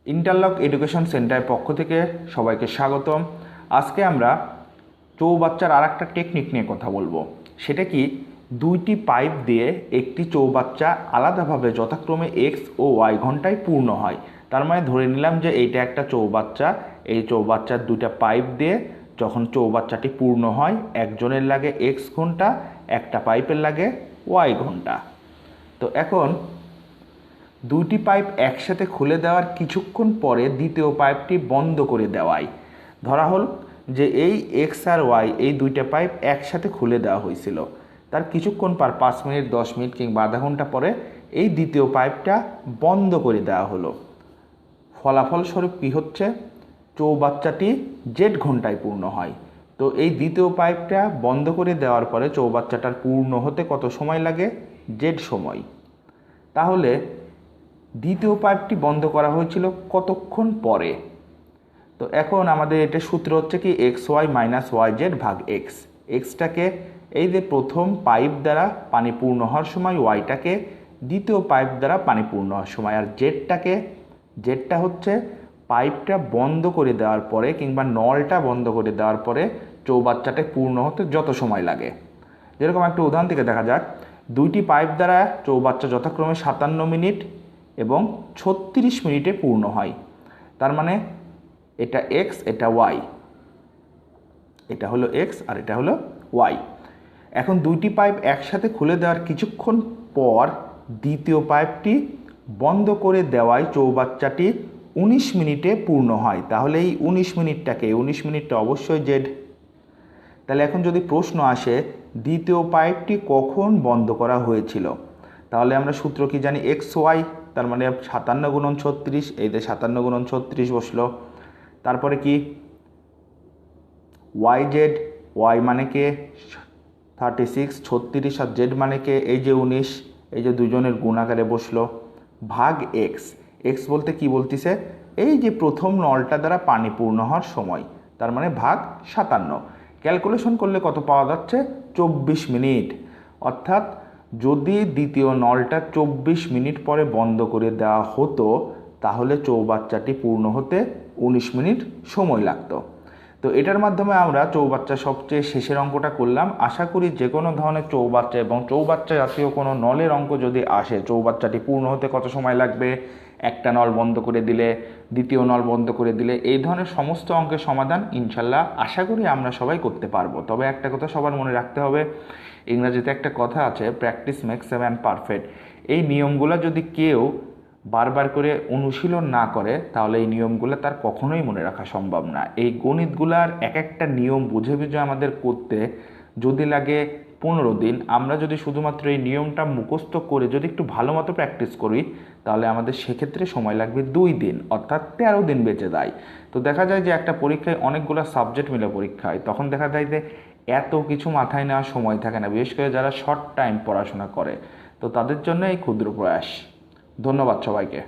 Interlock education সেন্টারের পক্ষ থেকে সবাইকে স্বাগতম। আজকে আমরা চৌবাচ্চার আর একটা টেকনিক নিয়ে কথা বলবো। সেটা কি, দুইটি পাইপ দিয়ে একটি চৌবাচ্চা আলাদাভাবে যথাক্রমে এক্স ও ওয়াই ঘন্টায় পূর্ণ হয়। তার মানে ধরে নিলাম যে এইটা একটা চৌবাচ্চা, এই চৌবাচ্চার দুইটা পাইপ দিয়ে যখন চৌবাচ্চাটি পূর্ণ হয়, একজনের লাগে এক্স ঘন্টা, একটা পাইপের লাগে ওয়াই ঘন্টা। তো এখন দুইটি পাইপ একসাথে খুলে দেওয়ার কিছুক্ষণ পরে দ্বিতীয় পাইপটি বন্ধ করে দেওয়ায় ধরা হল যে এই এক্স আর ওয়াই এই দুইটা পাইপ একসাথে খুলে দেওয়া হয়েছিল। তার কিছুক্ষণ পর 5 মিনিট, 10 মিনিট কিংবা আধা ঘন্টা পরে এই দ্বিতীয় পাইপটা বন্ধ করে দেওয়া হলো। ফলাফলস্বরূপ কী হচ্ছে, চৌবাচ্চাটি জেড ঘন্টায় পূর্ণ হয়। তো এই দ্বিতীয় পাইপটা বন্ধ করে দেওয়ার পরে চৌবাচ্চাটার পূর্ণ হতে কত সময় লাগে? জেড সময়। তাহলে দ্বিতীয় পাইপটি বন্ধ করা হয়েছিল কতক্ষণ পরে? তো এখন আমাদের এটা সূত্র হচ্ছে কি, X Y minus Y Z ভাগ এক্স। এক্সটাকে এই যে প্রথম পাইপ দ্বারা পানি পূর্ণ হওয়ার সময়, ওয়াইটাকে দ্বিতীয় পাইপ দ্বারা পানি পূর্ণ হওয়ার সময়, আর জেডটা হচ্ছে পাইপটা বন্ধ করে দেওয়ার পরে কিংবা নলটা বন্ধ করে দেওয়ার পরে চৌবাচ্চাটা পূর্ণ হতে যত সময় লাগে। যেরকম একটা উদাহরণ থেকে দেখা যাক, দুইটি পাইপ দ্বারা চৌবাচ্চা যথাক্রমে 57 মিনিট এবং 36 মিনিটে পূর্ণ হয়। তার মানে এটা এক্স, এটা ওয়াই, এটা হলো এক্স আর এটা হলো ওয়াই। এখন দুইটি পাইপ একসাথে খুলে দেওয়ার কিছুক্ষণ পর দ্বিতীয় পাইপটি বন্ধ করে দেওয়ায় চৌবাচ্চাটি 19 মিনিটে পূর্ণ হয়। তাহলে এই 19 মিনিটটা অবশ্যই জেড। তাহলে এখন যদি প্রশ্ন আসে দ্বিতীয় পাইপটি কখন বন্ধ করা হয়েছিল, তাহলে আমরা সূত্র কি জানি, এক্স ওয়াই, তার মানে 57 গুণন 36, এই যে 57 গুণন 36 বসলো। তারপরে কি ওয়াই জেড, ওয়াই মানে কে 36, 36 আর জেড মানে কে এই যে 19, এই যে দুজনের গুণ আকারে বসলো, ভাগ এক্স। এক্স বলতে কি বলতিছে, এই যে প্রথম নলটা দ্বারা পানি পূর্ণ হওয়ার সময়, তার মানে ভাগ 57। ক্যালকুলেশন করলে কত পাওয়া যাচ্ছে? 24 মিনিট। অর্থাৎ যদি দ্বিতীয় নলটা 24 মিনিট পরে বন্ধ করে দেওয়া হতো, তাহলে চৌবাচ্চাটি পূর্ণ হতে 19 মিনিট সময় লাগতো। তো এটার মাধ্যমে আমরা চৌবাচ্চা সবচেয়ে শেষের অঙ্কটা করলাম। আশা করি যে কোনো ধরনের চৌবাচ্চা এবং চৌবাচ্চা জাতীয় কোনো নলের অঙ্ক যদি আসে, চৌবাচ্চাটি পূর্ণ হতে কত সময় লাগবে, একটা নল বন্ধ করে দিলে, দ্বিতীয় নল বন্ধ করে দিলে, এই ধরনের সমস্ত অঙ্কের সমাধান ইনশাল্লাহ আশা করি আমরা সবাই করতে পারবো। তবে একটা কথা সবার মনে রাখতে হবে, ইংরাজিতে একটা কথা আছে, practice makes a man perfect. এই নিয়মগুলো যদি কেউ বারবার করে অনুশীলন না করে, তাহলে এই নিয়মগুলো তার কখনোই মনে রাখা সম্ভব না। এই গণিতগুলার এক একটা নিয়ম বুঝে বুঝে আমাদের করতে যদি লাগে 15 দিন, আমরা যদি শুধুমাত্র এই নিয়মটা মুখস্থ করে যদি একটু ভালো মতো প্র্যাকটিস করি, তাহলে আমাদের সেক্ষেত্রে সময় লাগবে 2 দিন, অর্থাৎ 13 দিন বেঁচে যায়। তো দেখা যায় যে একটা পরীক্ষায় অনেকগুলো সাবজেক্ট মিলে পরীক্ষা হয়, তখন দেখা যায় যে এত কিছু মাথায় নেওয়ার সময় থাকে না, বিশেষ করে যারা শর্ট টাইম পড়াশোনা করে। তো তাদের জন্য এই ক্ষুদ্র প্রয়াস। ধন্যবাদ সবাইকে।